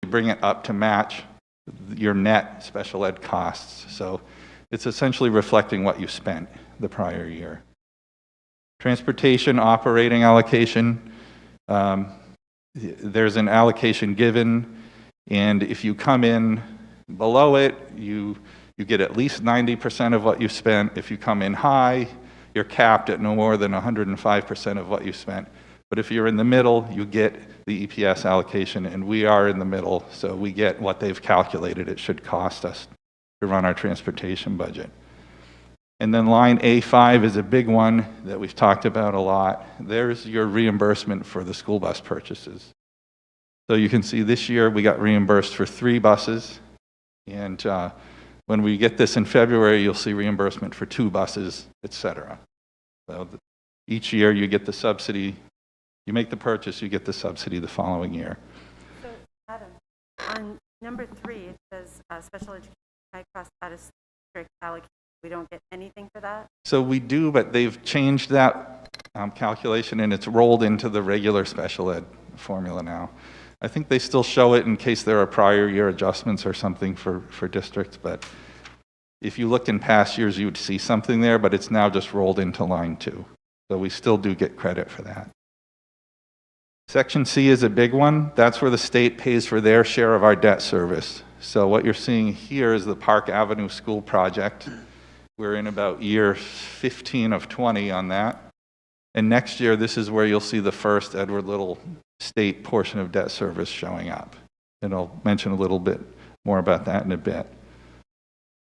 bring it up to match your net special ed costs. So it's essentially reflecting what you spent the prior year. Transportation operating allocation, there's an allocation given, and if you come in below it, you get at least 90% of what you spent. If you come in high, you're capped at no more than 105% of what you spent. But if you're in the middle, you get the EPS allocation, and we are in the middle, so we get what they've calculated it should cost us to run our transportation budget. And then line A5 is a big one that we've talked about a lot. There's your reimbursement for the school bus purchases. So you can see this year we got reimbursed for 3 buses, and when we get this in February, you'll see reimbursement for 2 buses, etc. So each year you get the subsidy. You make the purchase, you get the subsidy the following year. So, Adam, on number 3, it says special education high cost out of district allocation. We don't get anything for that? So we do, but they've changed that calculation, and it's rolled into the regular special ed formula now. I think they still show it in case there are prior year adjustments or something for districts, but if you looked in past years, you would see something there, but it's now just rolled into line 2. So we still do get credit for that. Section C is a big one. That's where the state pays for their share of our debt service. So what you're seeing here is the Park Avenue School project. We're in about year 15 of 20 on that. And next year, this is where you'll see the first Edward Little state portion of debt service showing up. And I'll mention a little bit more about that in a bit.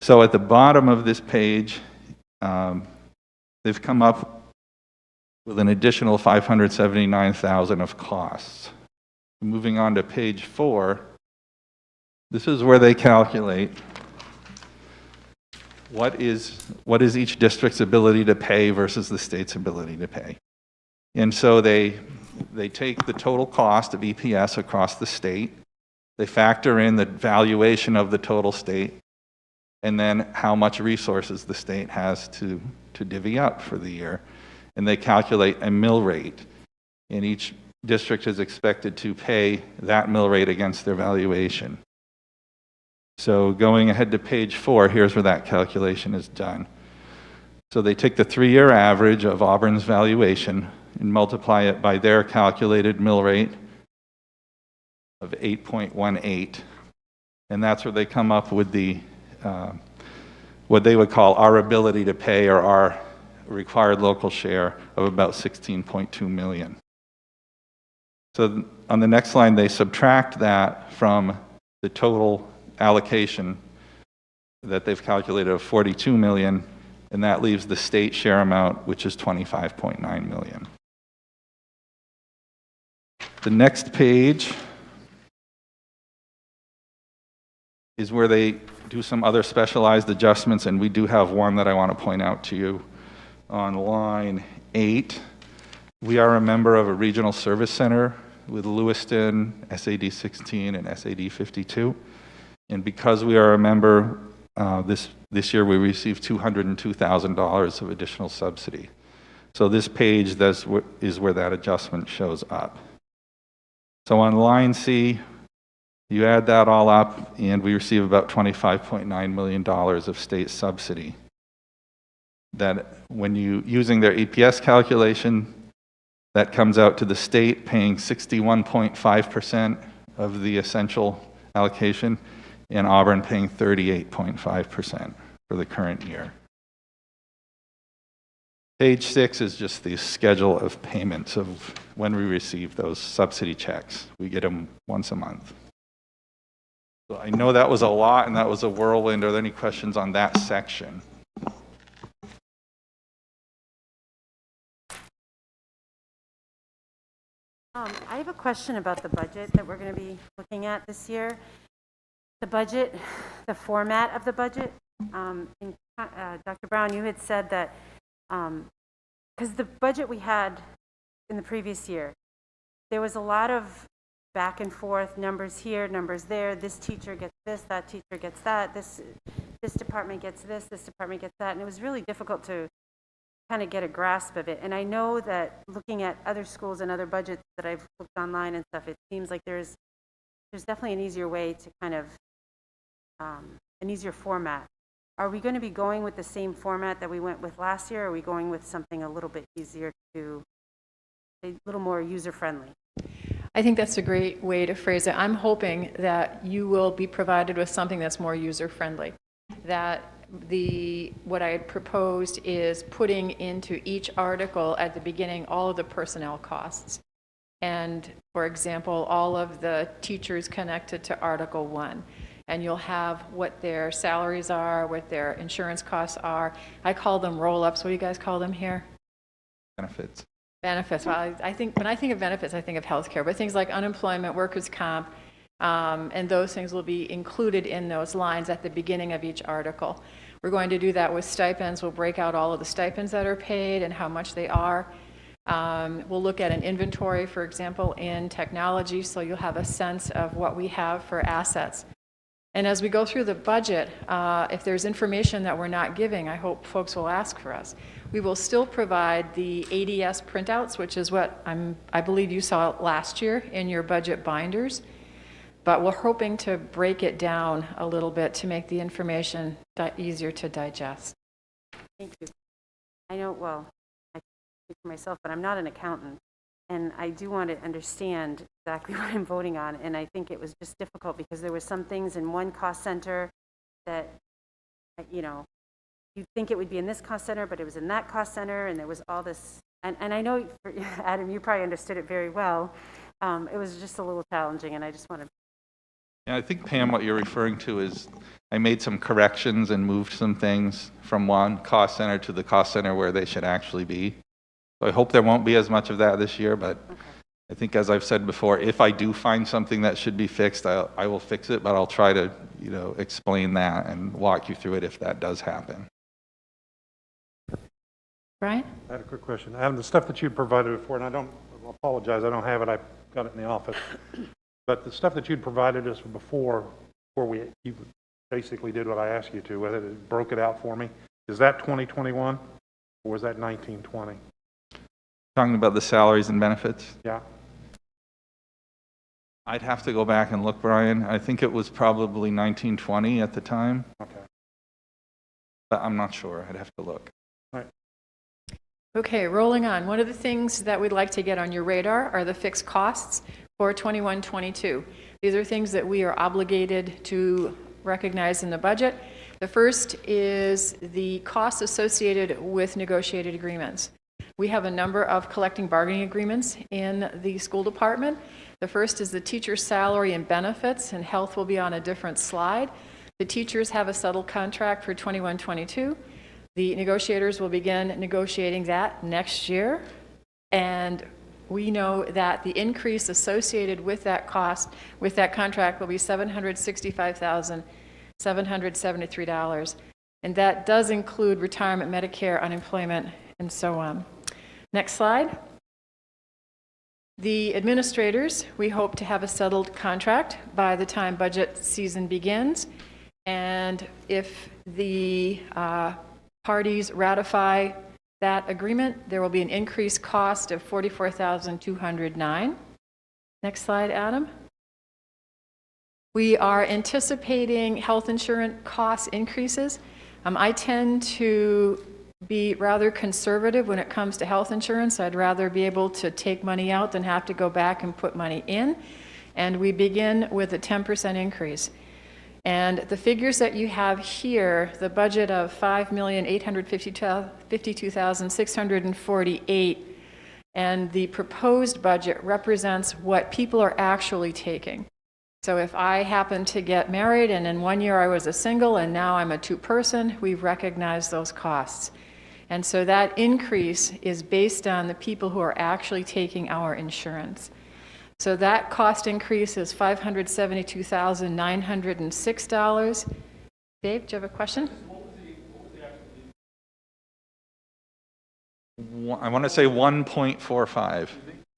So at the bottom of this page, they've come up with an additional $579,000 of costs. Moving on to page 4, this is where they calculate what is each district's ability to pay versus the state's ability to pay. And so they take the total cost of EPS across the state, they factor in the valuation of the total state, and then how much resources the state has to divvy up for the year. And they calculate a mill rate, and each district is expected to pay that mill rate against their valuation. So going ahead to page 4, here's where that calculation is done. So they take the 3-year average of Auburn's valuation and multiply it by their calculated mill rate of 8.18, and that's where they come up with the what they would call our ability to pay, or our required local share of about $16.2 million. So on the next line, they subtract that from the total allocation that they've calculated of $42 million, and that leaves the state share amount, which is $25.9 million. The next page is where they do some other specialized adjustments, and we do have one that I want to point out to you. On line 8, we are a member of a regional service center with Lewiston, SAD 16, and SAD 52. And because we are a member, this year we received $202,000 of additional subsidy. So this page is where that adjustment shows up. So on line C, you add that all up, and we receive about $25.9 million of state subsidy. That when using their EPS calculation, that comes out to the state paying 61.5% of the essential allocation, and Auburn paying 38.5% for the current year. Page 6 is just the schedule of payments of when we receive those subsidy checks. We get them once a month. So I know that was a lot and that was a whirlwind. Are there any questions on that section? I have a question about the budget that we're going to be looking at this year. The budget, the format of the budget. Dr. Brown, you had said that because the budget we had in the previous year, there was a lot of back and forth, numbers here, numbers there. This teacher gets this, that teacher gets that. This department gets this department gets that, and it was really difficult to kind of get a grasp of it. And I know that looking at other schools and other budgets that I've looked online and stuff, it seems like there's there's definitely an easier way to kind of, an easier format. Are we going to be going with the same format that we went with last year, or are we going with something a little bit easier to, a little more user-friendly? I think that's a great way to phrase it. I'm hoping that you will be provided with something that's more user-friendly. That what I had proposed is putting into each article at the beginning all of the personnel costs. And, for example, all of the teachers connected to Article 1. And you'll have what their salaries are, what their insurance costs are. I call them roll-ups. What do you guys call them here? Benefits. Benefits. Well, I think when I think of benefits, I think of healthcare, but things like unemployment, workers' comp, and those things will be included in those lines at the beginning of each article. We're going to do that with stipends. We'll break out all of the stipends that are paid and how much they are. We'll look at an inventory, for example, in technology, so you'll have a sense of what we have for assets. And as we go through the budget, if there's information that we're not giving, I hope folks will ask for us. We will still provide the ADS printouts, which is what I believe you saw last year in your budget binders. But we're hoping to break it down a little bit to make the information easier to digest. Thank you. I know, well, I speak for myself, but I'm not an accountant. And I do want to understand exactly what I'm voting on. And I think it was just difficult because there were some things in one cost center that, you know, you'd think it would be in this cost center, but it was in that cost center. And there was all this. And I know, Adam, you probably understood it very well. It was just a little challenging. And I just want to. Yeah, I think, Pam, what you're referring to is I made some corrections and moved some things from one cost center to the cost center where they should actually be. So I hope there won't be as much of that this year, but okay. I think, as I've said before, if I do find something that should be fixed, I will fix it, but I'll try to, explain that and walk you through it if that does happen. Brian? I had a quick question. Adam, the stuff that you provided before, and I apologize, I don't have it, I got it in the office, but the stuff that you'd provided us before you basically did what I asked you to, whether it broke it out for me, is that 2021 or was that 1920? Talking about the salaries and benefits? Yeah. I'd have to go back and look, Brian. I think it was probably 1920 at the time. Okay. But I'm not sure. I'd have to look. All right. Okay, rolling on. One of the things that we'd like to get on your radar are the fixed costs for 21-22. These are things that we are obligated to recognize in the budget. The first is the costs associated with negotiated agreements. We have a number of collective bargaining agreements in the school department. The first is the teacher's salary and benefits, and health will be on a different slide. The teachers have a settled contract for 21-22. The negotiators will begin negotiating that next year, and we know that the increase associated with that contract will be $765,773, and that does include retirement, Medicare, unemployment, and so on. Next slide. The administrators, we hope to have a settled contract by the time budget season begins, and if the parties ratify that agreement, there will be an increased cost of $44,209. Next slide, Adam. We are anticipating health insurance cost increases. I tend to be rather conservative when it comes to health insurance. I'd rather be able to take money out than have to go back and put money in. And we begin with a 10% increase. And the figures that you have here, the budget of $5,852,648, and the proposed budget represents what people are actually taking. So if I happen to get married and in 1 year I was a single and now I'm a two-person, we've recognized those costs. And so that increase is based on the people who are actually taking our insurance. So that cost increase is $572,906. Dave, do you have a question? I want to say 1.45.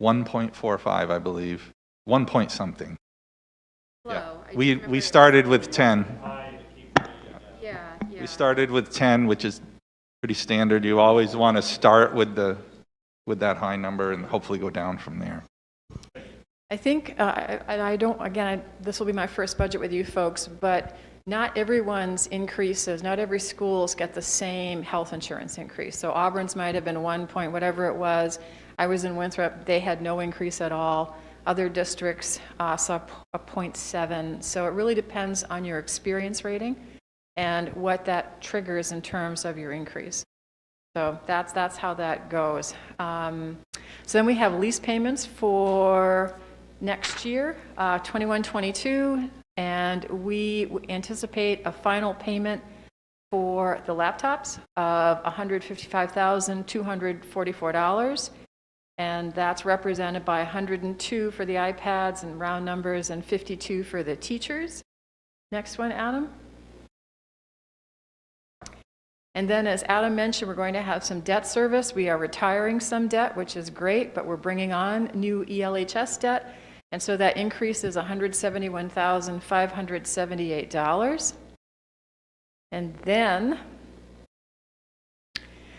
1.45, I believe. 1 point something. Hello. Yeah. We started with 10. Yeah. We started with 10, which is pretty standard. You always want to start with that high number and hopefully go down from there. I think, and I don't, again, this will be my first budget with you folks, but not everyone's increases, not every schools get the same health insurance increase. So Auburn's might have been 1 point, whatever it was. I was in Winthrop, they had no increase at all. Other districts saw a 0.7. So it really depends on your experience rating and what that triggers in terms of your increase. So that's how that goes. So then we have lease payments for next year, 21-22, and we anticipate a final payment for the laptops of $155,244, and that's represented by 102 for the iPads and round numbers and 52 for the teachers. Next one, Adam. And then, as Adam mentioned, we're going to have some debt service. We are retiring some debt, which is great, but we're bringing on new ELHS debt. And so that increase is $171,578. And then,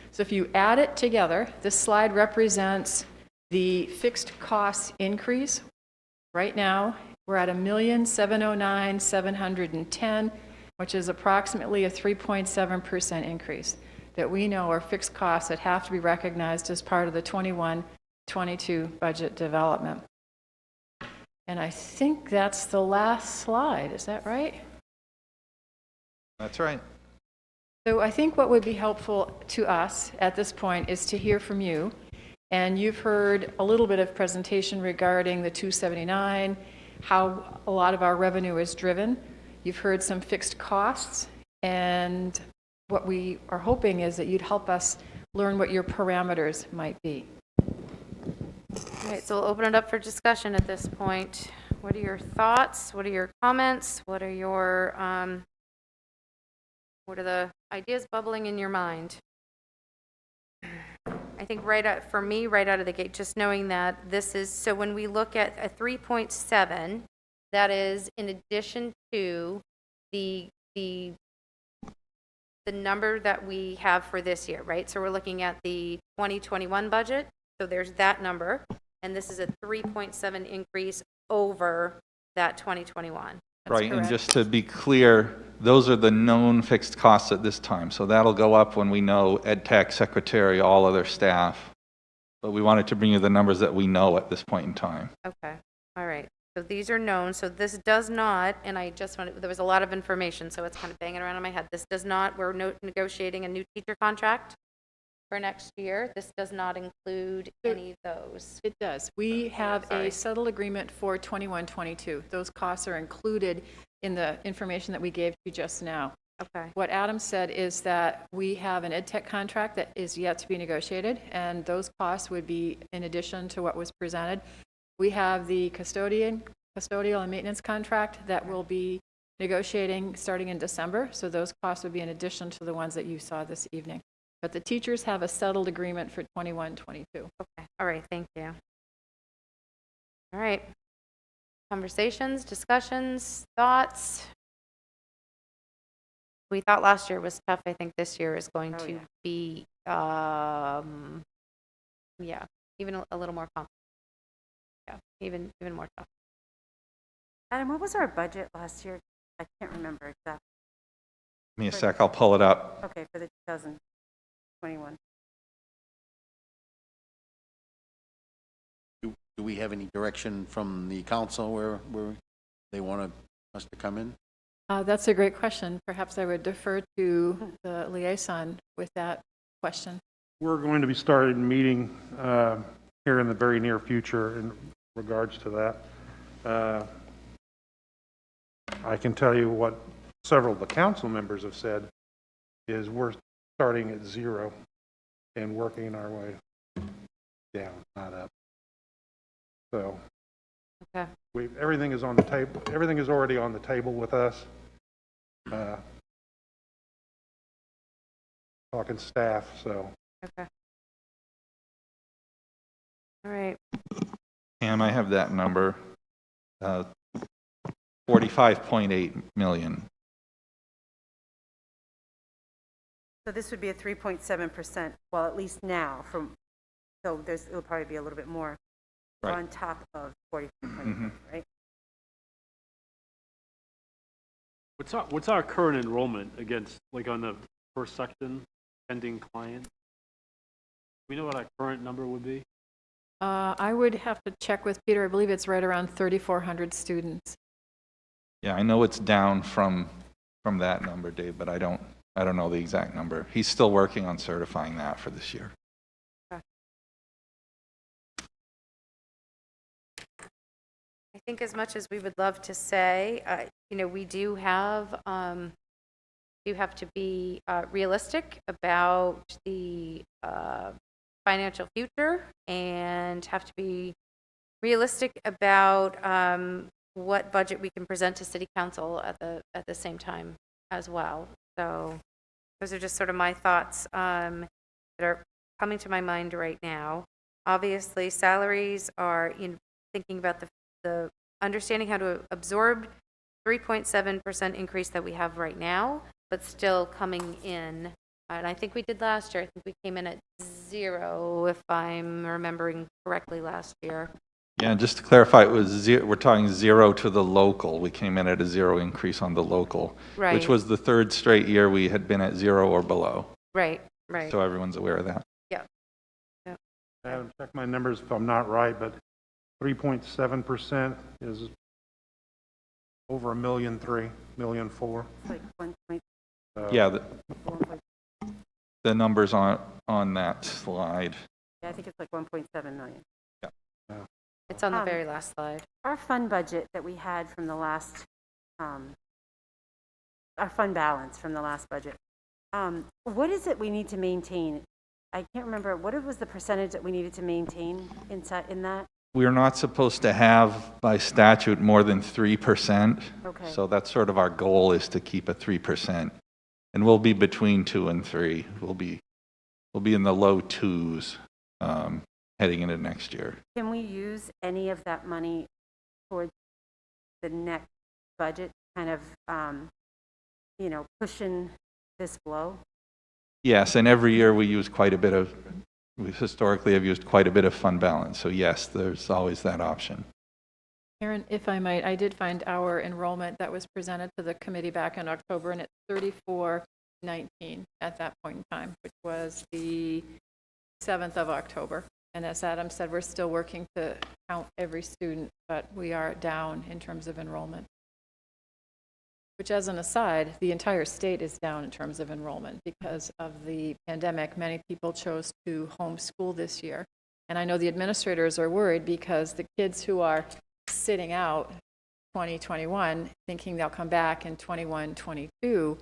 so if you add it together, this slide represents the fixed cost increase. Right now, we're at $1,709,710, which is approximately a 3.7% increase that we know are fixed costs that have to be recognized as part of the 21-22 budget development. And I think that's the last slide. Is that right? That's right. So I think what would be helpful to us at this point is to hear from you. And you've heard a little bit of presentation regarding the 279, how a lot of our revenue is driven. You've heard some fixed costs. And what we are hoping is that you'd help us learn what your parameters might be. All right, so we'll open it up for discussion at this point. What are your thoughts? What are your comments? What are the ideas bubbling in your mind? I think for me, right out of the gate, just knowing that this is, so when we look at a 3.7, that is in addition to the number that we have for this year, right? So we're looking at the 2021 budget. So there's that number. And this is a 3.7 increase over that 2021. Right, and correct. just to be clear, those are the known fixed costs at this time. So that'll go up when we know ed tech, secretary, all other staff. But we wanted to bring you the numbers that we know at this point in time. Okay, all right. So these are known. So this does not, and I just wanted, there was a lot of information, so it's kind of banging around in my head. This does not, we're negotiating a new teacher contract for next year. This does not include any of those. It does. We have sorry. a settled agreement for 21-22. Those costs are included in the information that we gave you just now. Okay, What Adam said is that we have an ed tech contract that is yet to be negotiated, and those costs would be in addition to what was presented. We have the custodial and maintenance contract that will be negotiating starting in December, so those costs would be in addition to the ones that you saw this evening. But the teachers have a settled agreement for 21-22. okay, all right, thank you. All right. Conversations, discussions, thoughts? We thought last year was tough. I think this year is going to be, yeah, even a little more complicated. Yeah, even more tough. Adam, what was our budget last year? I can't remember exactly. Give me a sec, I'll pull it up. Okay, for the 2021. Do we have any direction from the council where they want us to come in? That's a great question. Perhaps I would defer to the liaison with that question. We're going to be starting a meeting here in the very near future in regards to that. I can tell you what several of the council members have said is we're starting at zero and working our way down, not up. So Okay. everything is on the table. Everything is already on the table with us. Talking staff, so. Okay. All right. Pam, I have that number, 45.8 million. So this would be a 3.7%, well, at least now, so it'll probably be a little bit more. Right. on top of 43.4, right? What's our current enrollment against, like on the first section, pending client? We know what our current number would be? I would have to check with Peter. I believe it's right around 3,400 students. Yeah, I know it's down from that number, Dave, but I don't know the exact number. He's still working on certifying that for this year. I think as much as we would love to say, you know, we do have to be realistic about the financial future and have to be realistic about what budget we can present to city council at the same time as well. So those are just sort of my thoughts that are coming to my mind right now. Obviously, salaries are, you know, thinking about the understanding how to absorb 3.7% increase that we have right now, but still coming in. And I think we did last year. I think we came in at 0, if I'm remembering correctly last year. Yeah, and just to clarify, it was we're talking 0 to the local. We came in at a 0 increase on the local, Right. which was the third straight year we had been at 0 or below. Right. So everyone's aware of that. Adam, check my numbers if I'm not right, but 3.7% is over $1,300,000, $1,400,000. It's like 1.4. Yeah, the numbers on that slide. Yeah, I think it's like 1.7 million. It's on the very last slide. Our fund budget that we had from the last, our fund balance from the last budget, what is it we need to maintain? I can't remember, what was the percentage that we needed to maintain inside, in that? We're not supposed to have, by statute, more than 3%. Okay. So that's sort of our goal, is to keep a 3%. And we'll be between 2 and 3. We'll be in the low 2s heading into next year. Can we use any of that money towards the next budget, kind of, you know, cushion this blow? Yes, and every year we historically have used quite a bit of fund balance. So yes, there's always that option. Aaron, if I might, I did find our enrollment that was presented to the committee back in October, and it's 3419 at that point in time, which was the 7th of October. And as Adam said, we're still working to count every student, but we are down in terms of enrollment. Which, as an aside, the entire state is down in terms of enrollment because of the pandemic. Many people chose to homeschool this year. And I know the administrators are worried because the kids who are sitting out 2021, thinking they'll come back in 21, 22,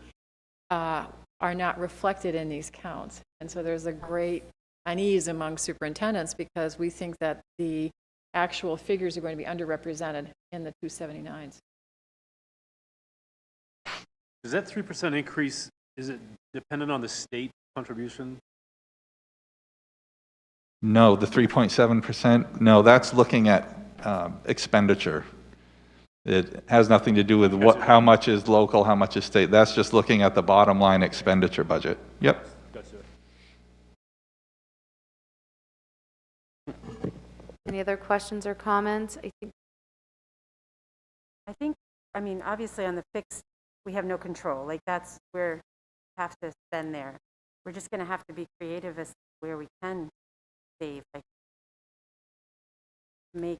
are not reflected in these counts. And so there's a great unease among superintendents because we think that the actual figures are going to be underrepresented in the 279s. Is that 3% increase, is it dependent on the state contribution? No, the 3.7%, no, that's looking at expenditure. It has nothing to do with how much is local, how much is state. That's just looking at the bottom line expenditure budget. Yep. That's it. Any other questions or comments? I mean, obviously on the fixed, we have no control. Like, that's where we have to spend there. We're just going to have to be creative as where we can save, like make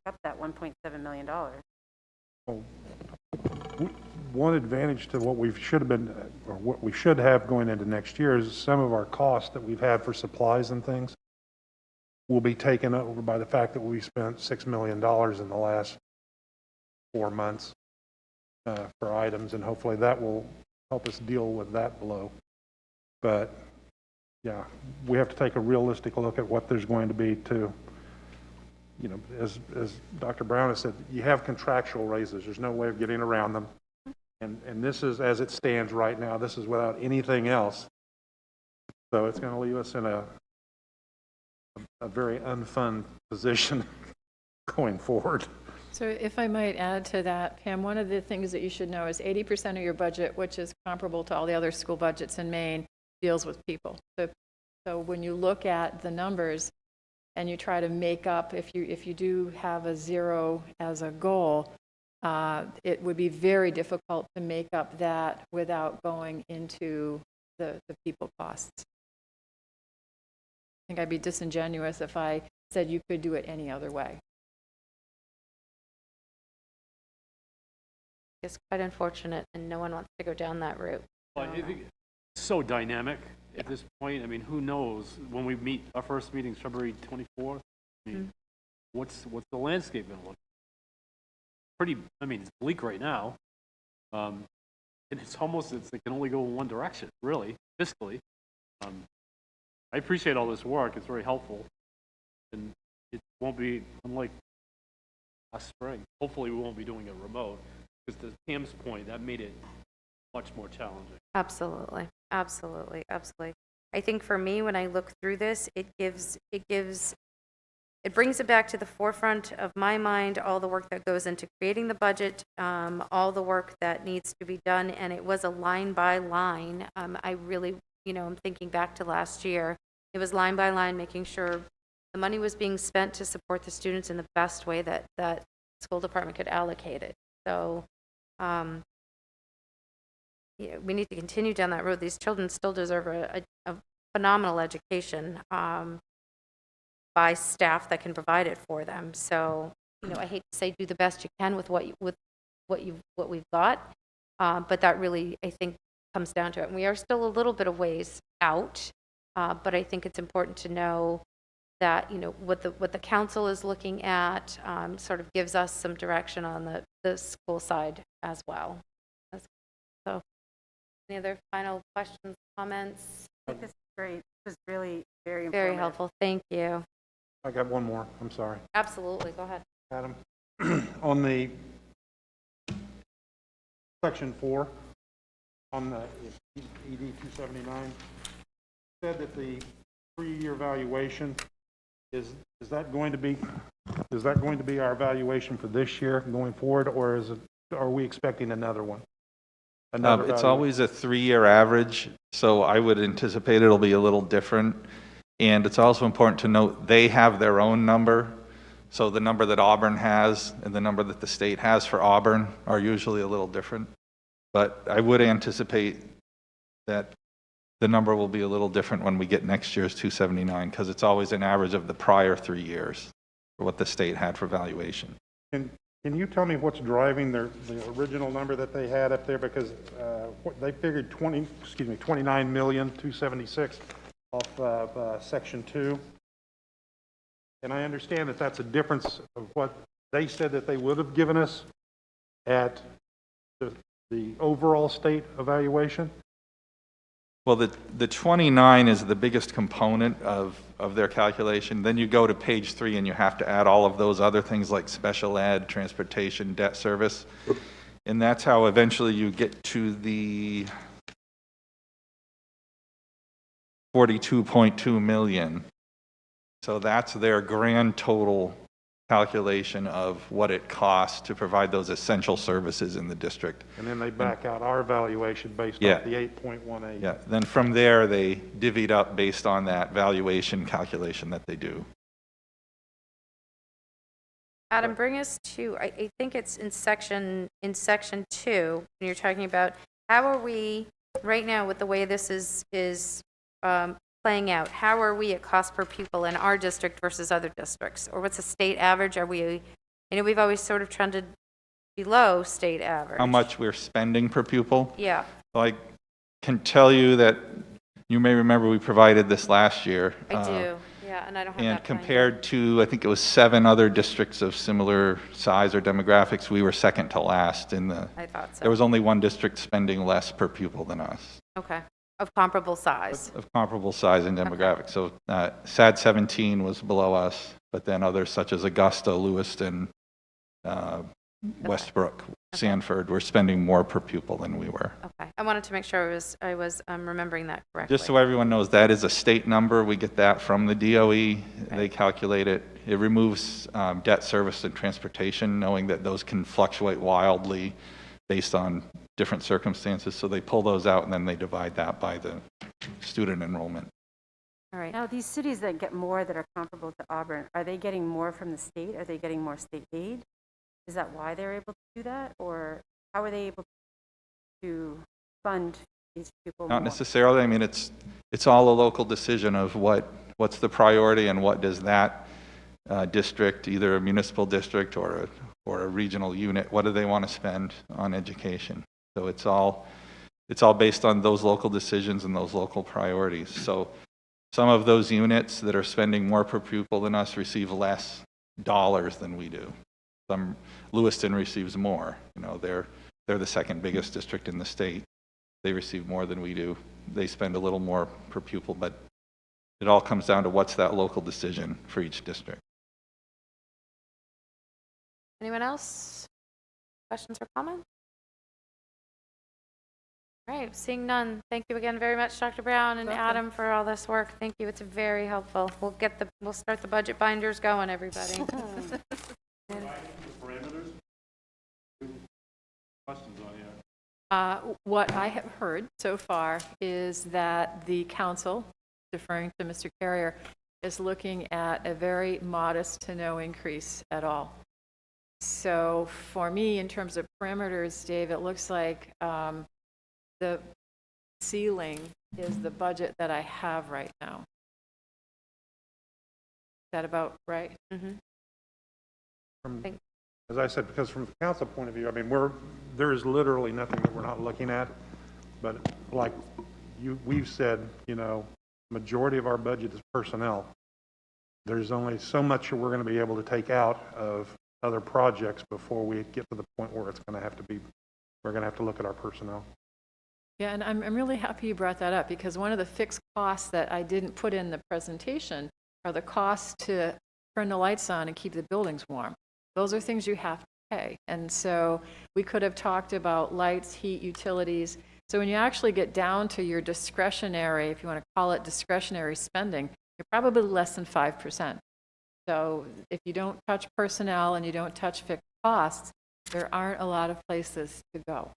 up that $1.7 million. Well, one advantage to what we should have been, or what we should have going into next year, is some of our costs that we've had for supplies and things will be taken over by the fact that we spent $6 million in the last 4 months for items, and hopefully that will help us deal with that blow. But yeah, we have to take a realistic look at what there's going to be to, you know, as Dr. Brown has said, you have contractual raises. There's no way of getting around them. And this is, as it stands right now, this is without anything else. So it's going to leave us in a very unfun position going forward. So if I might add to that, Pam, one of the things that you should know is 80% of your budget, which is comparable to all the other school budgets in Maine, deals with people. So when you look at the numbers, and you try to make up, if you do have a 0 as a goal, it would be very difficult to make up that without going into the people costs. I think I'd be disingenuous if I said you could do it any other way. It's quite unfortunate, and no one wants to go down that route. Well, I think it's so dynamic at this point. I mean, who knows? When we meet, our first meeting's February 24th. I mean, what's the landscape going to look like? Pretty, I mean, it's bleak right now. And it can only go in one direction, really, fiscally. I appreciate all this work. It's very helpful. And it won't be, unlike last spring, hopefully we won't be doing it remote. Because to Pam's point, that made it much more challenging. Absolutely, absolutely, absolutely. I think for me, when I look through this, it brings it back to the forefront of my mind, all the work that goes into creating the budget, all the work that needs to be done, and it was a line by line. I really, I'm thinking back to last year. It was line by line, making sure the money was being spent to support the students in the best way that school department could allocate it. So, we need to continue down that road. These children still deserve a phenomenal education by staff that can provide it for them. So, I hate to say do the best you can with what we've got, but that really, I think, comes down to it. And we are still a little bit of ways out, but I think it's important to know that what the council is looking at sort of gives us some direction on the school side as well. So, any other final questions, comments? I think this is great. It was really very informative. Very helpful. Thank you. I got one more, I'm sorry. Absolutely. Go ahead. Adam, on the section 4, on the ED 279, said that the 3-year valuation is that going to be our evaluation for this year going forward, or are we expecting another one? It's valuation? always a 3-year average, so I would anticipate it'll be a little different. And it's also important to note they have their own number. So the number that Auburn has and the number that the state has for Auburn are usually a little different. But I would anticipate that the number will be a little different when we get next year's 279, because it's always an average of the prior 3 years for what the state had for valuation. Can you tell me what's driving the original number that they had up there? Because they figured 29,276,000 off of section 2. And I understand that that's a difference of what they said that they would have given us at the overall state evaluation. Well, the 29 is the biggest component of their calculation. Then you go to page 3 and you have to add all of those other things like special ed, transportation, debt service. And that's how eventually you get to the 42.2 million. So that's their grand total calculation of what it costs to provide those essential services in the district. And then they back out our valuation based Yeah. off the 8.18. Yeah, then from there, they divvied up based on that valuation calculation that they do. Adam, bring us to, I think it's in section 2, when you're talking about how are we, right now with the way this is playing out, how are we at cost per pupil in our district versus other districts? Or what's the state average? Are we, we've always sort of trended below state average. How much we're spending per pupil? Yeah, I can tell you that you may remember we provided this last year. I do. Yeah, and I don't have that. And finding. compared to, I think it was 7 other districts of similar size or demographics, we were second to last in the, I thought so. there was only one district spending less per pupil than us. Okay, of comparable size. Of comparable size and demographics. So SAD 17 was below us, but then others such as Augusta, Lewiston, Westbrook, Sanford were spending more per pupil than we were. Okay, I wanted to make sure I was remembering that correctly. Just so everyone knows, that is a state number. We get that from the DOE. They calculate it. It removes debt service and transportation, knowing that those can fluctuate wildly based on different circumstances. So they pull those out and then they divide that by the student enrollment. All right. Now, these cities that get more that are comparable to Auburn, are they getting more from the state? Are they getting more state aid? Is that why they're able to do that? Or how are they able to fund these people Not more? necessarily. I mean, it's all a local decision of what's the priority and what does that district, either a municipal district or a regional unit, what do they want to spend on education? So it's all based on those local decisions and those local priorities. So some of those units that are spending more per pupil than us receive less dollars than we do. Lewiston receives more. You know, they're the second biggest district in the state. They receive more than we do. They spend a little more per pupil, but it all comes down to what's that local decision for each district. Anyone else? Questions or comments? All right, seeing none. Thank you again very much, Dr. Brown and Welcome. Adam, for all this work. Thank you. It's very helpful. We'll start the budget binders going, everybody. Parameters? Questions on here? What I have heard so far is that the council, deferring to Mr. Carrier, is looking at a very modest to no increase at all. So for me, in terms of parameters, Dave, it looks like the ceiling is the budget that I have right now. Is that about right? As I said, because from the council point of view, I mean, there is literally nothing that we're not looking at. But like we've said, you know, majority of our budget is personnel. There's only so much we're going to be able to take out of other projects before we get to the point where it's going to have to be, we're going to have to look at our personnel. Yeah, and I'm really happy you brought that up, because one of the fixed costs that I didn't put in the presentation are the costs to turn the lights on and keep the buildings warm. Those are things you have to pay. And so we could have talked about lights, heat, utilities. So when you actually get down to your discretionary, if you want to call it discretionary spending, you're probably less than 5%. So if you don't touch personnel and you don't touch fixed costs, there aren't a lot of places to go.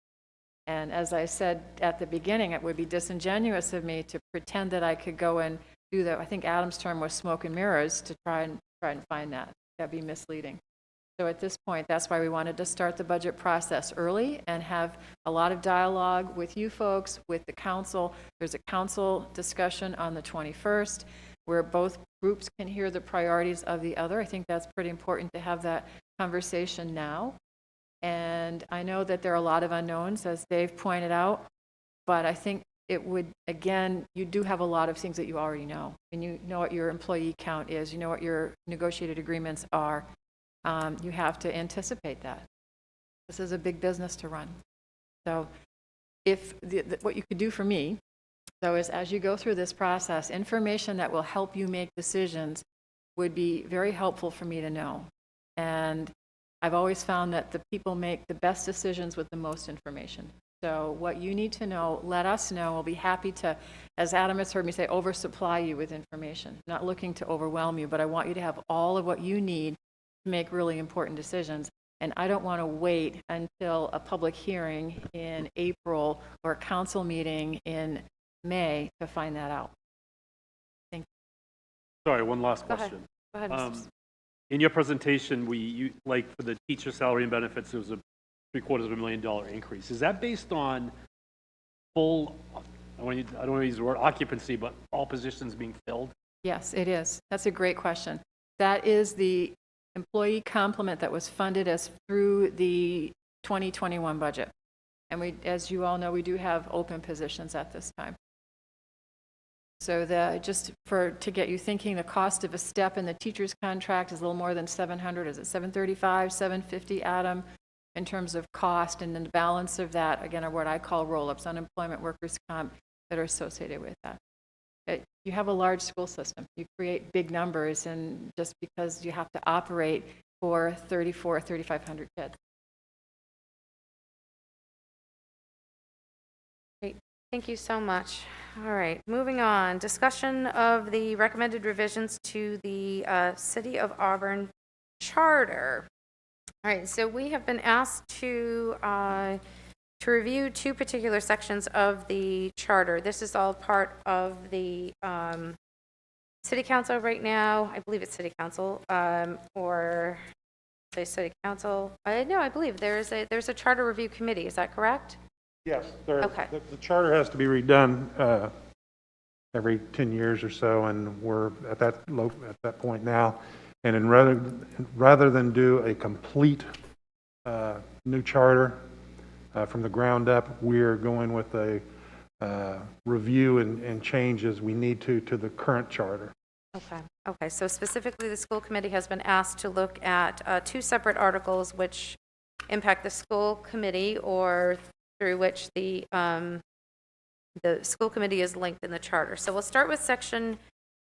And as I said at the beginning, it would be disingenuous of me to pretend that I could go and do that. I think Adam's term was smoke and mirrors, to try and find that. That'd be misleading. So at this point, that's why we wanted to start the budget process early and have a lot of dialogue with you folks, with the council. There's a council discussion on the 21st where both groups can hear the priorities of the other. I think that's pretty important to have that conversation now. And I know that there are a lot of unknowns, as Dave pointed out, but I think it would, again, you do have a lot of things that you already know. And you know what your employee count is, you know what your negotiated agreements are. You have to anticipate that. This is a big business to run. So if what you could do for me, though, is as you go through this process, information that will help you make decisions would be very helpful for me to know. And I've always found that the people make the best decisions with the most information. So what you need to know, let us know. We'll be happy to, as Adam has heard me say, oversupply you with information. Not looking to overwhelm you, but I want you to have all of what you need to make really important decisions. And I don't want to wait until a public hearing in April or a council meeting in May to find that out. Thank you. Sorry, one last Go ahead. question. Go ahead, Mr. In your presentation, like for the teacher salary and benefits, there was a $750,000 increase. Is that based on full, I don't want to use the word occupancy, but all positions being filled? Yes, it is. That's a great question. That is the employee complement that was funded as through the 2021 budget. And we, as you all know, we do have open positions at this time. So to get you thinking, the cost of a step in the teacher's contract is a little more than 700. Is it 735, 750, Adam, in terms of cost? And then the balance of that, again, are what I call roll-ups, unemployment, workers' comp, that are associated with that. You have a large school system. You create big numbers, and just because you have to operate for 3,500 kids. Great. Thank you so much. All right, moving on. Discussion of the recommended revisions to the City of Auburn Charter. All right, so we have been asked to review two particular sections of the charter. This is all part of the City council right now, I believe it's city council, or say city council. No, I believe there's a charter review committee. Is that correct? Yes, Okay. the charter has to be redone every 10 years or so, and we're at that point now. And rather than do a complete new charter from the ground up, we're going with a review and change as we need to the current charter. Okay, so specifically, the school committee has been asked to look at two separate articles which impact the school committee or through which the school committee is linked in the charter. So we'll start with section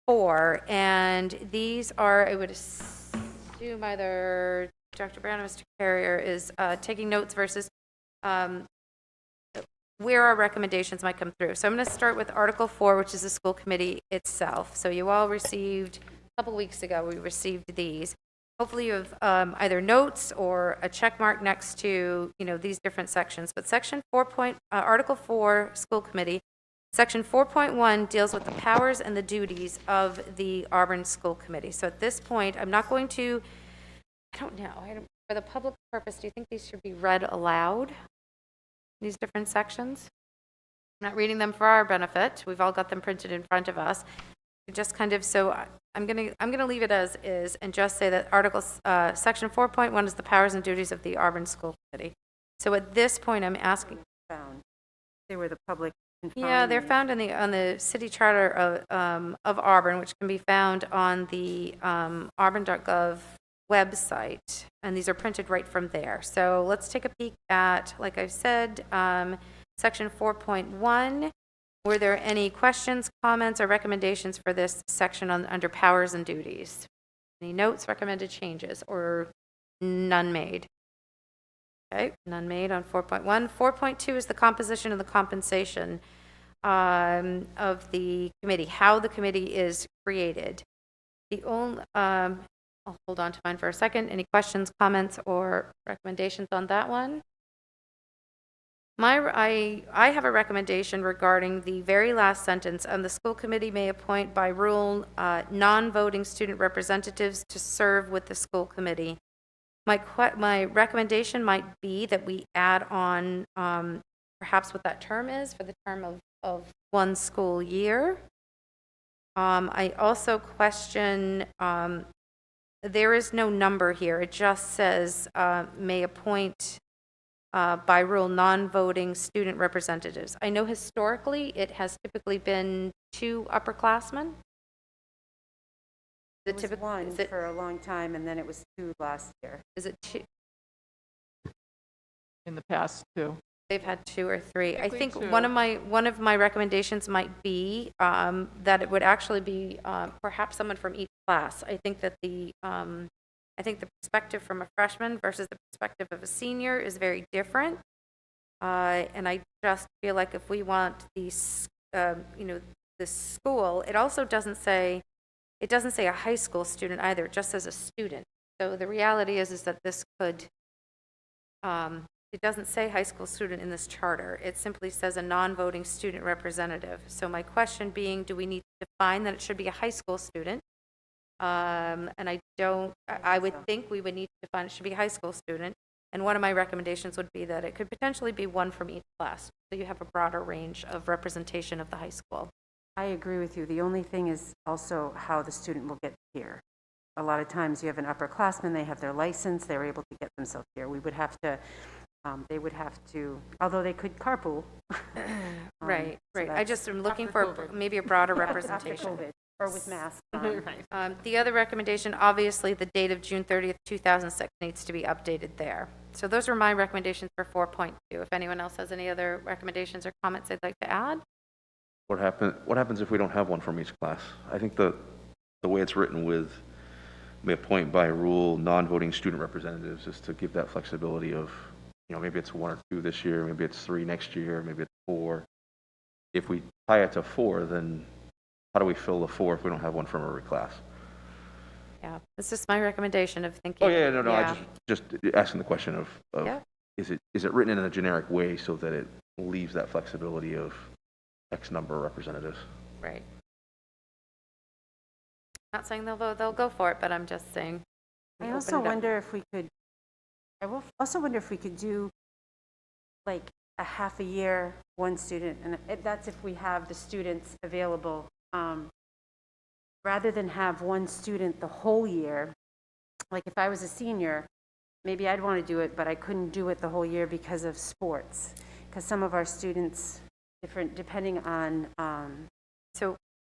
4, and these are, I would assume either Dr. Brown or Mr. Carrier is taking notes versus where our recommendations might come through. So I'm going to start with Article 4, which is the school committee itself. So you all received, a couple weeks ago, we received these. Hopefully you have either notes or a check mark next to, these different sections. But section 4 Article 4, school committee, section 4.1 deals with the powers and the duties of the Auburn School Committee. So at this point, I'm not going to, I don't know, for the public purpose, do you think these should be read aloud? These different sections? I'm not reading them for our benefit. We've all got them printed in front of us. Just kind of, so I'm gonna leave it as is and just say that section 4.1 is the powers and duties of the Auburn School Committee. So at this point, I'm asking. Found. They were the public. Yeah, they're found on the city charter of Auburn, which can be found on the auburn.gov website, and these are printed right from there. So let's take a peek at, like I said, section 4.1. Were there any questions, comments, or recommendations for this section under powers and duties? Any notes, recommended changes, or none made? Okay, none made on 4.1. 4.2 is the composition and the compensation of the committee, how the committee is created. The only, I'll hold on to mine for a second. Any questions, comments, or recommendations on that one? I have a recommendation regarding the very last sentence, and the school committee may appoint by rule non-voting student representatives to serve with the school committee. My recommendation might be that we add on perhaps what that term is for the term of one school year. I also question, there is no number here. It just says may appoint by rule non-voting student representatives. I know historically it has typically been 2 upperclassmen. It was 1 for a long time, and then it was 2 last year. Is it 2? In the past, too. They've had 2 or 3. I think Typically one of my recommendations might be that it would actually be perhaps someone from each class. I think that the perspective from a freshman versus the perspective of a senior is very different. And I just feel like if we want these, the school, it also doesn't say a high school student either. It just says a student. So the reality is that this could, it doesn't say high school student in this charter. It simply says a non-voting student representative. So my question being, do we need to define that it should be a high school student? And I would think we would need to define it should be a high school student. And one of my recommendations would be that it could potentially be 1 from each class. So you have a broader range of representation of the high school. I agree with you. The only thing is also how the student will get here. A lot of times you have an upperclassman, they have their license, they're able to get themselves here. We would have to, they would have to, although they could carpool. Right. So I just am looking for COVID. maybe a broader After representation. COVID, or with masks on. The other recommendation, obviously, the date of June 30th, 2006 needs to be updated there. So those are my recommendations for 4.2. If anyone else has any other recommendations or comments they'd like to add? What happens if we don't have one from each class? I think the way it's written with may appoint by rule non-voting student representatives is to give that flexibility of, maybe it's 1 or 2 this year, maybe it's 3 next year, maybe it's 4. If we tie it to 4, then how do we fill the 4 if we don't have one from every class? Yeah, it's just my recommendation of thinking. Oh, yeah, no, yeah. I just asking the question of Yeah. is it written in a generic way so that it leaves that flexibility of X number of representatives? Right. Not saying they'll go for it, but I'm just saying. we I open also it up. wonder if we could, I will also wonder if we could do like a half a year, one student, and that's if we have the students available. Rather than have one student the whole year, like if I was a senior, maybe I'd want to do it, but I couldn't do it the whole year because of sports. Because some of our students, different, depending on,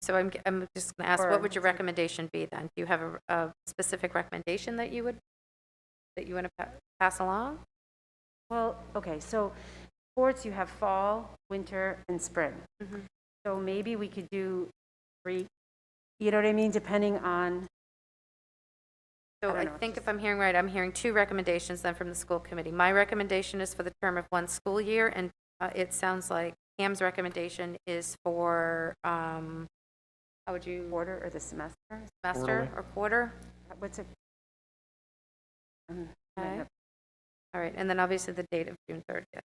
So I'm just going to ask, Or- what would your recommendation be then? Do you have a specific recommendation that you want to pass along? well, okay, so sports, you have fall, winter, and spring. Mhm. So maybe we could do 3, you know what I mean, depending on, So I don't I know, think just- if I'm hearing right, I'm hearing 2 recommendations then from the school committee. My recommendation is for the term of 1 school year, and it sounds like Pam's recommendation is for, how would you, quarter or the semester. semester or quarter? What's it? Okay. All right, and then obviously the date of June 30th.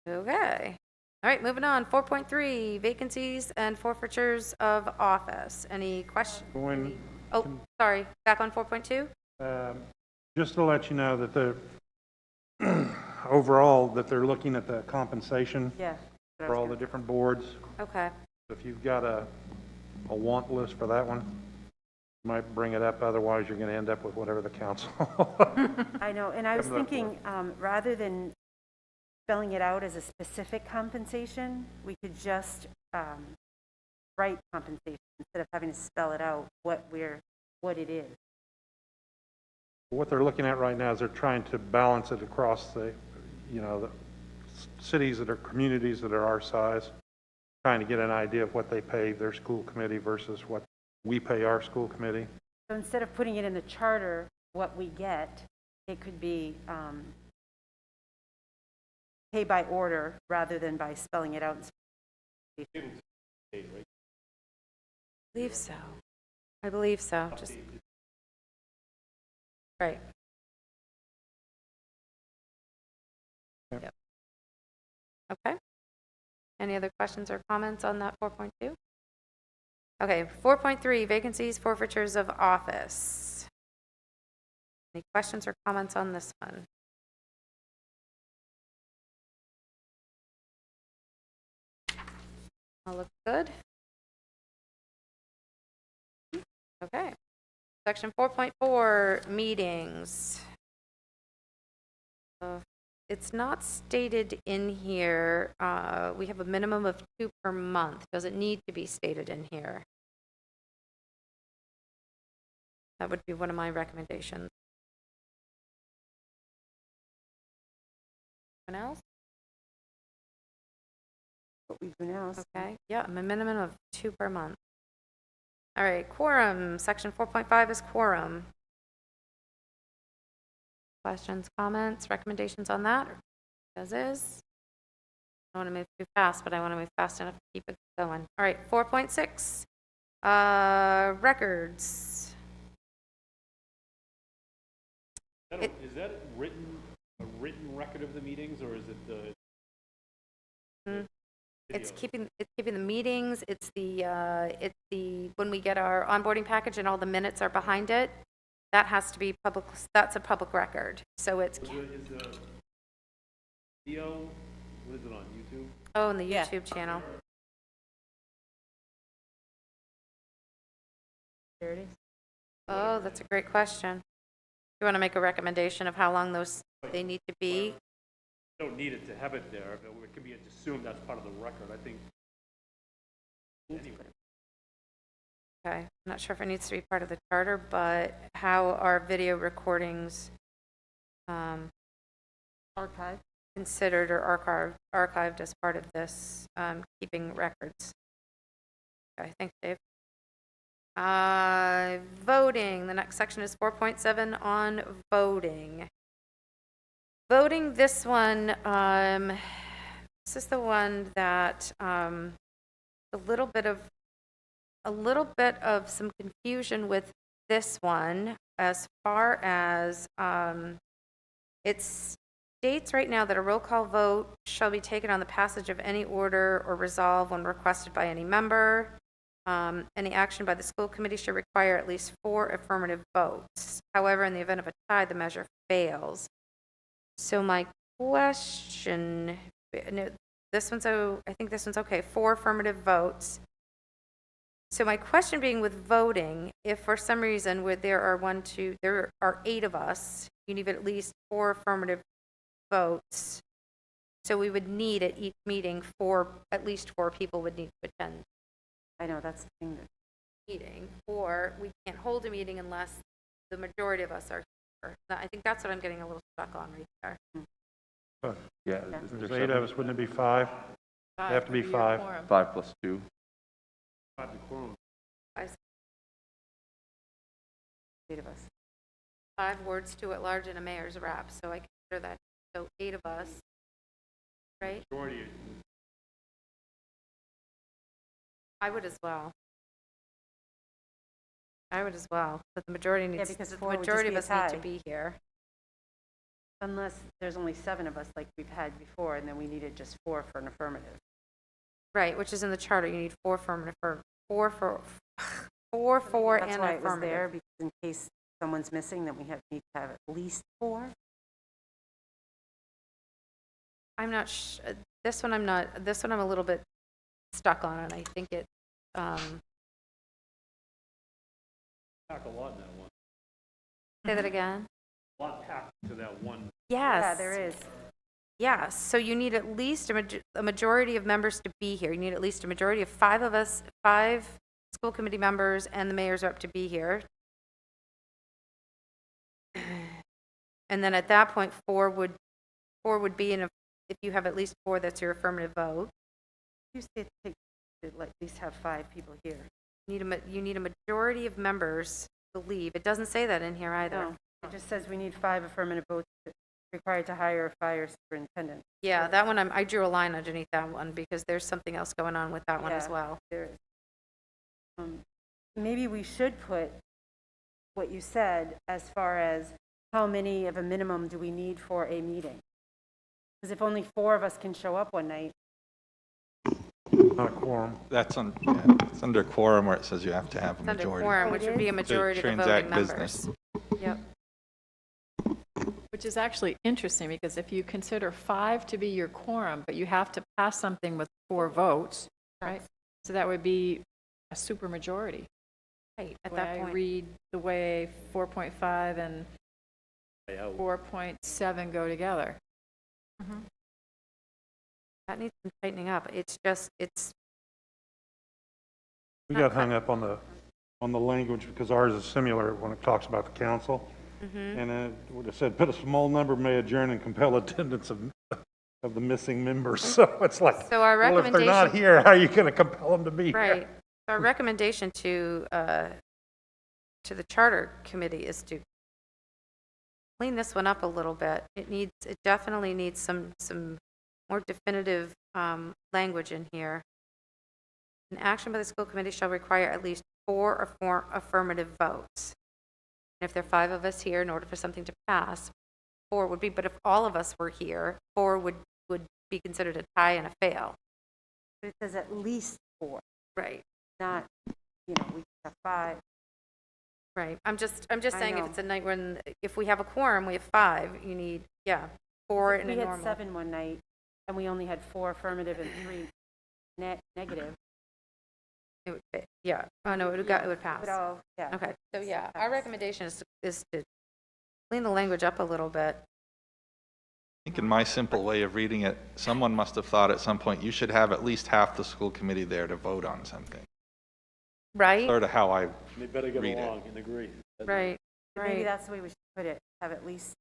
Okay. All right, moving on. 4.3, vacancies and forfeitures of office. Any questions? When, Oh, sorry, back on 4.2? just to let you know that the, overall, that they're looking at the compensation Yeah. for all the different boards. Okay. If you've got a want list for that one, you might bring it up, otherwise you're going to end up with whatever the council. I know, and I was Coming up thinking, rather than spelling it out as a specific compensation, we could just write compensation instead of having to spell it out what it is. What they're looking at right now is they're trying to balance it across the, the cities that are communities that are our size, trying to get an idea of what they pay their school committee versus what we pay our school committee. So instead of putting it in the charter, what we get, it could be pay by order rather than by spelling it out. I believe so. I believe so. Just right. Yep. Okay. Any other questions or comments on that 4.2? Okay, 4.3, vacancies, forfeitures of office. Any questions or comments on this one? All looks good. Okay. Section 4.4, meetings. It's not stated in here, we have a minimum of 2 per month. Does it need to be stated in here? That would be one of my recommendations. Anyone else? What we do now. Okay, yeah, a minimum of 2 per month. All right, quorum, section 4.5 is quorum. Questions, comments, recommendations on that? As is? I don't want to move too fast, but I want to move fast enough to keep it going. All right, 4.6, records. Is that a written record of the meetings, or is it the? It's keeping the meetings, it's the, when we get our onboarding package and all the minutes are behind it, that has to be public, that's a public record. So it's, Is the video, what is it on YouTube? oh, and the YouTube channel. There it is. Oh, that's a great question. You want to make a recommendation of how long they need to be? You don't need it to have it there, but it can be assumed that's part of the record, I think. Anyway. Okay, I'm not sure if it needs to be part of the charter, but how are video recordings Archive. considered or archived as part of this keeping records? Okay, thanks, Dave. Voting, the next section is 4.7 on voting. Voting, this one, this is the one that a little bit of some confusion with this one as far as it states right now that a roll call vote shall be taken on the passage of any order or resolve when requested by any member. Any action by the school committee should require at least 4 affirmative votes. However, in the event of a tie, the measure fails. So my question, no, this one's, I think this one's okay, 4 affirmative votes. So my question being with voting, if for some reason where there are 8 of us, you need at least 4 affirmative votes. So we would need at each meeting at least 4 people would need to attend I know, that's the thing that, the meeting. Or we can't hold a meeting unless the majority of us are here. I think that's what I'm getting a little stuck on right there. But Yeah. if isn't there's there 8 of us, wouldn't it be 5? have to be would your 5. quorum. 5 plus 2. I s- 8 of us. 5 wards, 2 at large, and a mayor's rep, so I consider that, so 8 of us, right? I would as well. But the majority needs, because the 4 would just majority be of a us need to tie. be here. Unless there's only 7 of us like we've had before, and then we needed just 4 for an affirmative. Right, which is in the charter, you need 4 affirmative, 4 for, That's and why it was there, affirmative. because in case someone's missing, then we need to have at least 4. I'm not, this one I'm a little bit stuck on, and I think it, Pack a lot in that one. say that again? A lot packed to that one. Yes. Yeah, there is. Yes, so you need at least a majority of members to be here. You need at least a majority of 5 of us, 5 school committee members and the mayor's rep to be here. And then at that point, 4 would be if you have at least 4, that's your affirmative vote. You say to at least have 5 people here. You need a majority of members to leave. It doesn't say that in here either. No, it just says we need 5 affirmative votes required to hire a fire superintendent. Yeah, that one, I drew a line underneath that one because there's something else going on with that one as Yeah. well. There is. Maybe we should put what you said as far as how many of a minimum do we need for a meeting? Because if only 4 of us can show up one night, Not a quorum. It's under quorum where it says you have to have a It's under majority. quorum, which would be a majority of the voting transact members. business. Yep. Which is actually interesting, because if you consider 5 to be your quorum, but you have to pass something with 4 votes, right? So that would be a supermajority. Right, at When that I point. read the way 4.5 and 4.7 go together. That needs some tightening up. It's We got hung up on the language because ours is similar when it talks about the council. And it would have said, put a small number may adjourn and compel attendance of the missing members. So it's like, So our well, if they're not recommendation, here, how are you going to compel them to be here? right, so our recommendation to the charter committee is to clean this one up a little bit. It definitely needs some more definitive language in here. An action by the school committee shall require at least 4 affirmative votes. And if there are 5 of us here, in order for something to pass, 4 would be, but if all of us were here, 4 would be considered a tie and a fail. but it says at least 4, Right. not, we can have 5. Right, I'm just I saying if know. it's a night when, if we have a quorum, we have 5, you need, 4 in a We had normal. 7 one night, and we only had 4 affirmative and 3 negative. It would, oh no, it would pass. But all, yeah. Okay, so our recommendation is to clean the language up a little bit. I think in my simple way of reading it, someone must have thought at some point, you should have at least half the school committee there to vote on something. Right, Sort of how I They better get Read it. along and agree. right, Maybe right. that's the way we should put it, have at least.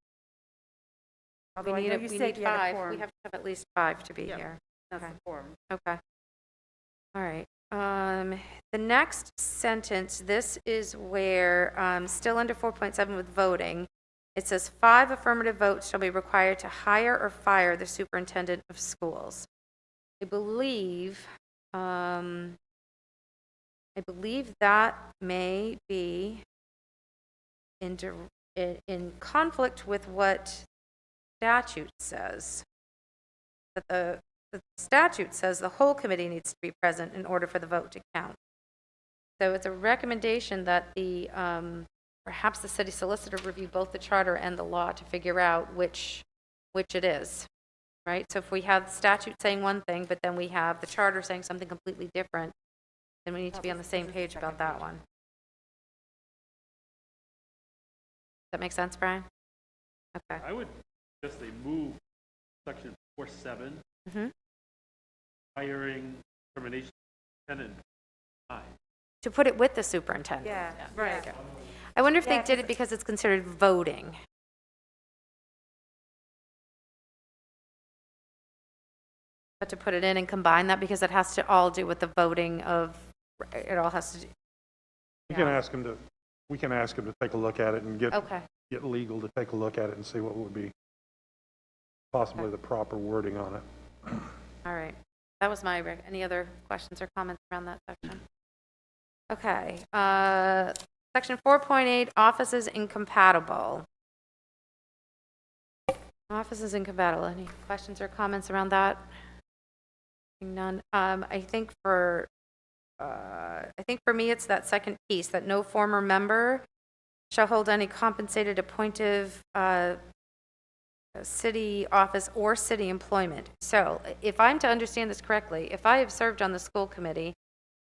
We Although I know you need said you had a 5, quorum. we have to have at least 5 to be Yeah. here. That's okay. the quorum. Okay. All right. The next sentence, this is where, still under 4.7 with voting, it says 5 affirmative votes shall be required to hire or fire the superintendent of schools. I believe that may be in conflict with what statute says. That the statute says the whole committee needs to be present in order for the vote to count. So it's a recommendation that the, perhaps the city solicitor review both the charter and the law to figure out which it is, right? So if we have statute saying one thing, but then we have the charter saying something completely different, then we need to be on the same page about that one. Does that make sense, Brian? Okay. I would suggest they move section 4.7, Mm-hmm. hiring, termination, tenant, time. To put it with the superintendent. Yeah, right. I wonder if Yeah, they did it because it's considered voting. But to put it in and combine that, because it has to all do with the voting of, it all has to do. We can ask him to take a look at it and get Okay, legal to take a look at it and see what would be possibly the proper wording on it. all right. That was my, any other questions or comments around that section? Okay, section 4.8, offices incompatible. Offices incompatible, any questions or comments around that? None. I think for me, it's that second piece, that no former member shall hold any compensated appointive city office or city employment. So if I'm to understand this correctly, if I have served on the school committee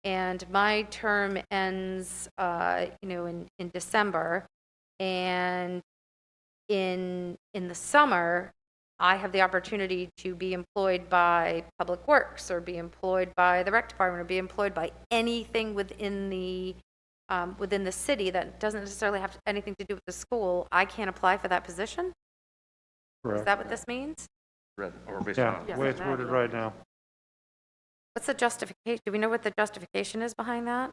and my term ends, in December, and in the summer, I have the opportunity to be employed by Public Works, or be employed by the rec department, or be employed by anything within the city that doesn't necessarily have anything to do with the school, I can't apply for that position? Is Correct. that what this means? Read, or based Yeah, on, the way it's worded right now. What's the justification? Do we know what the justification is behind that?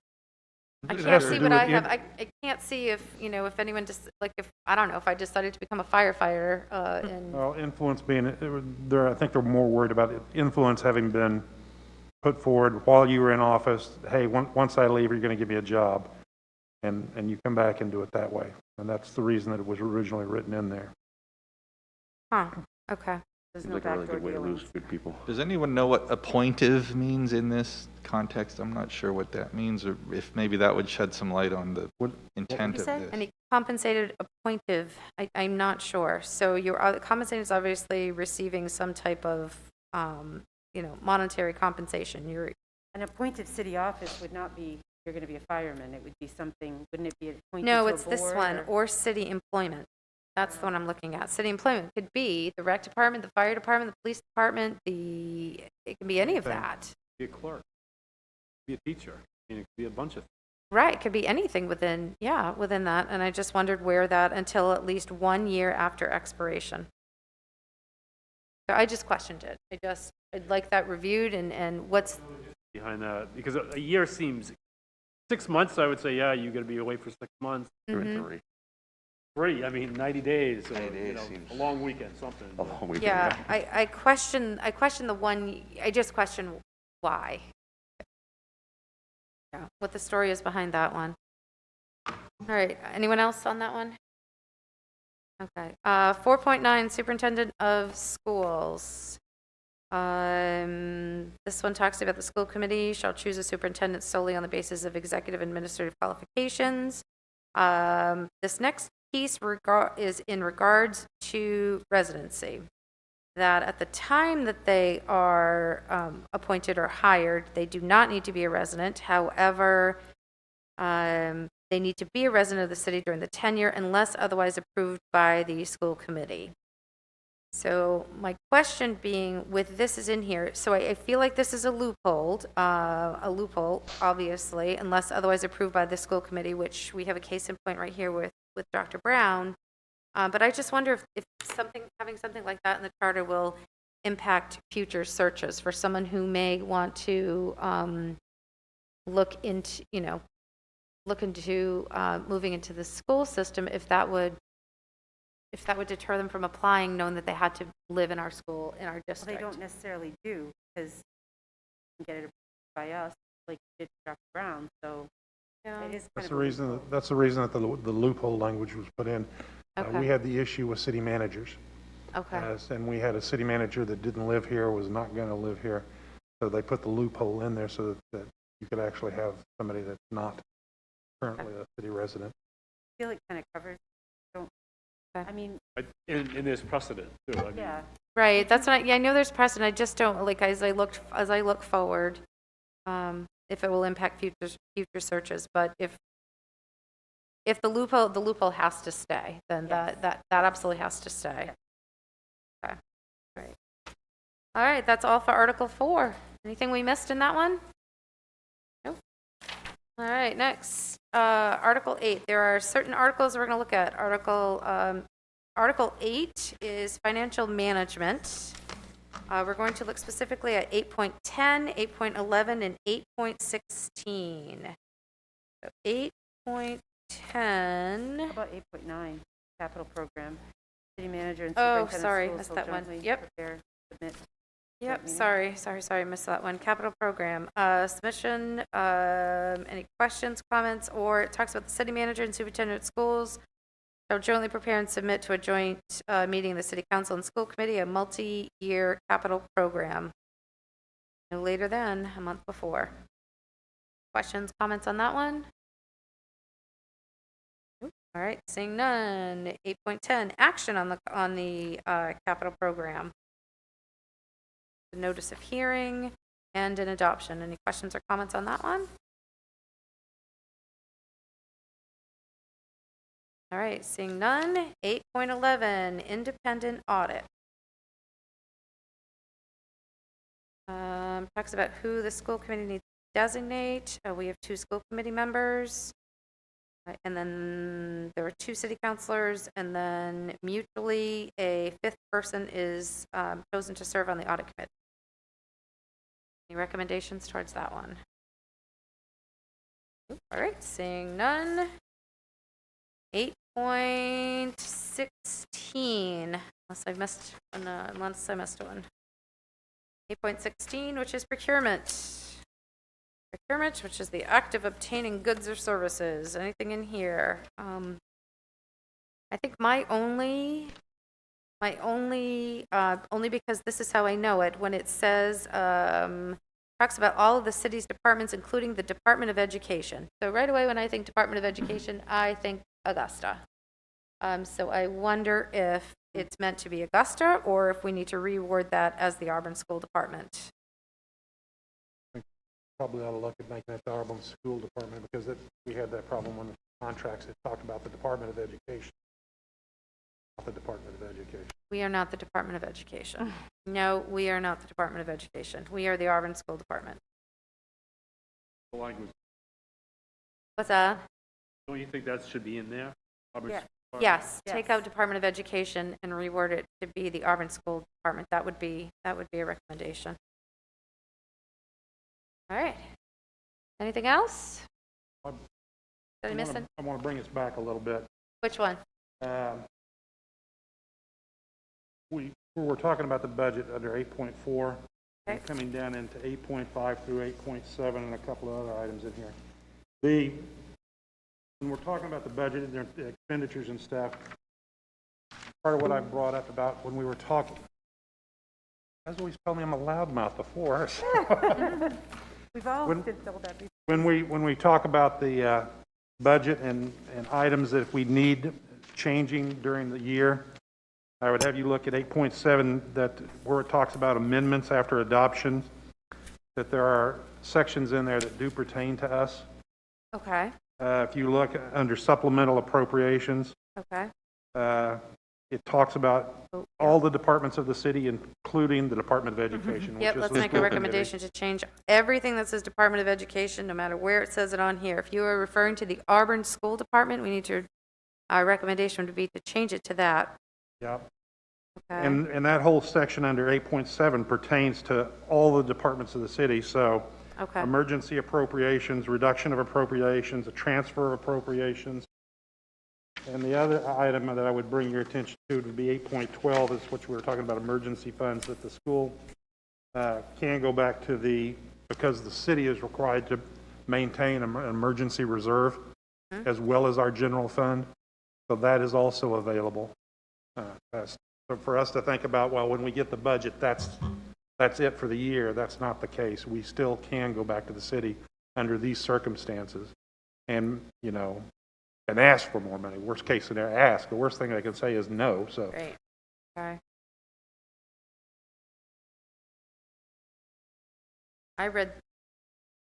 I It can't has to see do what with I have. I can't see if, if anyone just, like, if, I don't know, if I decided to become a firefighter, and, Well, influence being, I think they're more worried about influence having been put forward while you were in office. Hey, once I leave, you're going to give me a job. And you come back and do it that way. And that's the reason that it was originally written in there. okay. There's seems no like a really backdoor good way to lose dealings. good people. Does anyone know what appointive means in this context? I'm not sure what that means, or if maybe that would shed some light on the intent you of say? this. Any compensated appointive, I'm not sure. So your compensated is obviously receiving some type of, monetary compensation. An appointed city office would not be, you're going to be a fireman. It would be something, wouldn't it be appointed to a No, board? it's this one, or city employment. That's the one I'm looking at. City employment could be the rec department, the fire department, the police department, it can be any of that. Be a clerk, be a teacher, it could be a bunch of. Right, it could be anything within that. And I just wondered where that, until at least 1 year after expiration. So I just questioned it. I'd like that reviewed, and what's, Behind that, because a year seems, 6 months, I would say, yeah, you're gonna be away for 6 months. Through Mhm. and through. 3, I mean, 90 days, or, 90 days seems- a long weekend, something. A long weekend. yeah, I question the one, I just question why. Yeah, what the story is behind that one. All right, anyone else on that one? Okay, 4.9, Superintendent of Schools. This one talks about the school committee shall choose a superintendent solely on the basis of executive administrative qualifications. This next piece is in regards to residency. That at the time that they are appointed or hired, they do not need to be a resident. However, they need to be a resident of the city during the tenure unless otherwise approved by the school committee. So my question being, with this is in here, so I feel like this is a loophole, obviously, unless otherwise approved by the school committee, which we have a case in point right here with Dr. Brown. But I just wonder if having something like that in the charter will impact future searches for someone who may want to look into moving into the school system, if that would deter them from applying, knowing that they had to live in our school, in our Well, district. they don't necessarily do, because you can get it by us, like you did Dr. Brown, so Yeah. it is That's kind the of a reason, that's the reason that the loophole language was put in. Okay. We had the issue with city managers. Okay, And we had a city manager that didn't live here, was not going to live here. So they put the loophole in there so that you could actually have somebody that's not currently a city resident. I feel like kind of covers, don't, I mean, And there's precedent, too. I mean, yeah. Right, that's what I know there's precedent, I just don't, like, as I look forward, if it will impact future searches, but if the loophole has to stay, then that absolutely has to stay. Okay, great. All right, that's all for Article 4. Anything we missed in that one? Nope. All right, next, Article 8. There are certain articles we're going to look at. Article 8 is financial management. We're going to look specifically at 8.10, 8.11, and 8.16. So 8.10. How about 8.9, capital program? City manager and Oh, superintendent of schools schools missed will that one. jointly Yep. prepare, submit. Yep, meeting. sorry, missed that one. Capital program, submission, any questions, comments, or it talks about the city manager and superintendent of schools shall jointly prepare and submit to a joint meeting of the city council and school committee a multi-year capital program. No later than a month before. Questions, comments on that one? All right, seeing none. 8.10, action on the capital program. The notice of hearing and an adoption. Any questions or comments on that one? All right, seeing none. 8.11, independent audit. Talks about who the school committee needs to designate. We have 2 school committee members. And then there are 2 city councilors, and then mutually a 5th person is chosen to serve on the audit committee. Any recommendations towards that one? All right, seeing none. 8.16, unless I missed one. 8.16, which is procurement. Procurement, which is the act of obtaining goods or services. Anything in here? I think my only, only because this is how I know it, when it says, talks about all of the city's departments, including the Department of Education. So right away when I think Department of Education, I think Augusta. So I wonder if it's meant to be Augusta or if we need to reword that as the Auburn School Department. Probably ought to look at making it the Auburn School Department, because we had that problem when the contracts had talked about the Department of Education, not the Department of Education. We are not the Department of Education. No, we are not the Department of Education. We are the Auburn School Department. the language. What's that? Don't you think that should be in there? Auburn Yeah. Department? Yes, take Yes. out Department of Education and reword it to be the Auburn School Department. That would be a recommendation. All right. Anything else? Did I miss it? I want to bring us back a little bit. Which one? We were talking about the budget under 8.4, and Okay. coming down into 8.5 through 8.7 and a couple of other items in here. When we're talking about the budget and the expenditures and stuff, part of what I brought up about when we were talking, guys always tell me I'm a loudmouth before. So We've all When- been told that before. when we talk about the budget and items that if we need changing during the year, I would have you look at 8.7, where it talks about amendments after adoption, that there are sections in there that do pertain to us. Okay, If you look under supplemental appropriations, okay. it talks about all the departments of the city, including the Department of Education. which Yep, is let's the make a school committee. recommendation to change everything that says Department of Education, no matter where it says it on here. If you are referring to the Auburn School Department, we need to, our recommendation would be to change it to that. Yep. Okay, And that whole section under 8.7 pertains to all the departments of the city, so okay, emergency appropriations, reduction of appropriations, a transfer of appropriations. And the other item that I would bring your attention to would be 8.12, is what we were talking about, emergency funds, that the school can go back to because the city is required to maintain an emergency reserve as well as our general fund, so that is also available. So for us to think about, well, when we get the budget, that's it for the year. That's not the case. We still can go back to the city under these circumstances and, you know, and ask for more money. Worst case scenario, ask. The worst thing they can say is no, so. Great. Okay.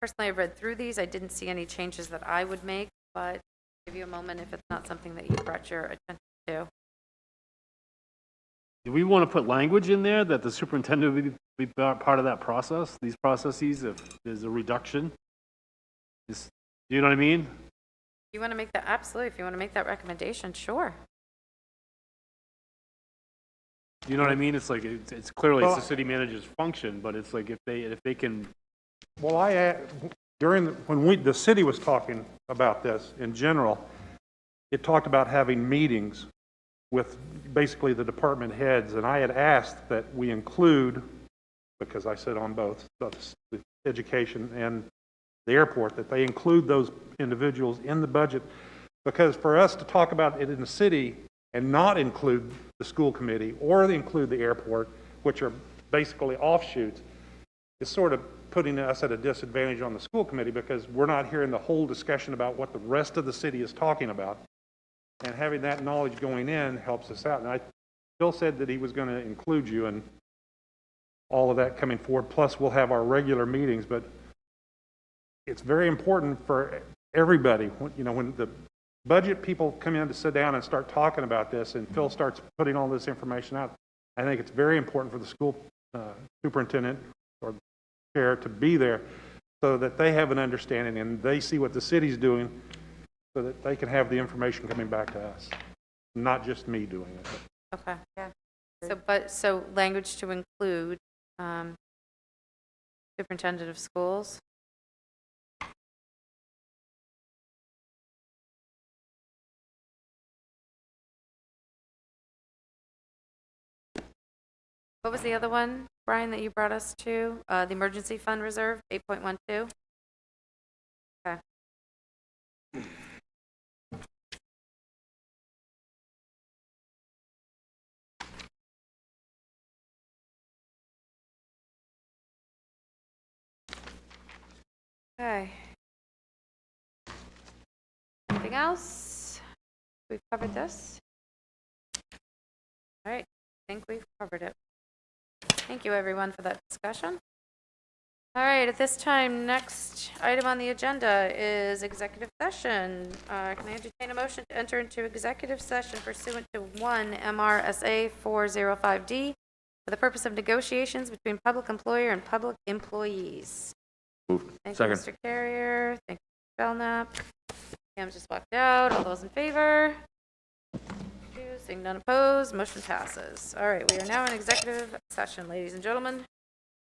Personally, I read through these. I didn't see any changes that I would make, but I'll give you a moment if it's not something that you brought your attention to. Do we want to put language in there that the superintendent would be part of that process, these processes, if there's a reduction? Do you know what I mean? You want to make that, absolutely, if you want to make that recommendation, sure. You know what I mean? It's like, it's clearly it's Well, the city manager's function, but it's like if they can, Well, when the city was talking about this in general, it talked about having meetings with basically the department heads, and I had asked that we include, because I sit on both, the education and the airport, that they include those individuals in the budget, because for us to talk about it in the city and not include the school committee or include the airport, which are basically offshoots, is sort of putting us at a disadvantage on the school committee, because we're not hearing the whole discussion about what the rest of the city is talking about. And having that knowledge going in helps us out. And Bill said that he was going to include you in all of that coming forward. Plus, we'll have our regular meetings. But it's very important for everybody, you know, when the budget people come in to sit down and start talking about this, and Phil starts putting all this information out, I think it's very important for the school superintendent or chair to be there so that they have an understanding and they see what the city's doing, so that they can have the information coming back to us, not just me doing it. Okay. Yeah. So language to include superintendent of schools. What was the other one, Brian, that you brought us to? The emergency fund reserve, 8.12? Okay. Okay. Anything else? We've covered this? All right, I think we've covered it. Thank you, everyone, for that discussion. All right, at this time, next item on the agenda is executive session. Can I entertain a motion to enter into executive session pursuant to 1 MRSA 405D for the purpose of negotiations between public employer and public employees? Moved. Thank Second. you, Mr. Carrier. Thank you, Belknap. Pam's just walked out. All those in favor? Seeing none opposed, motion passes. All right, we are now in executive session, ladies and gentlemen.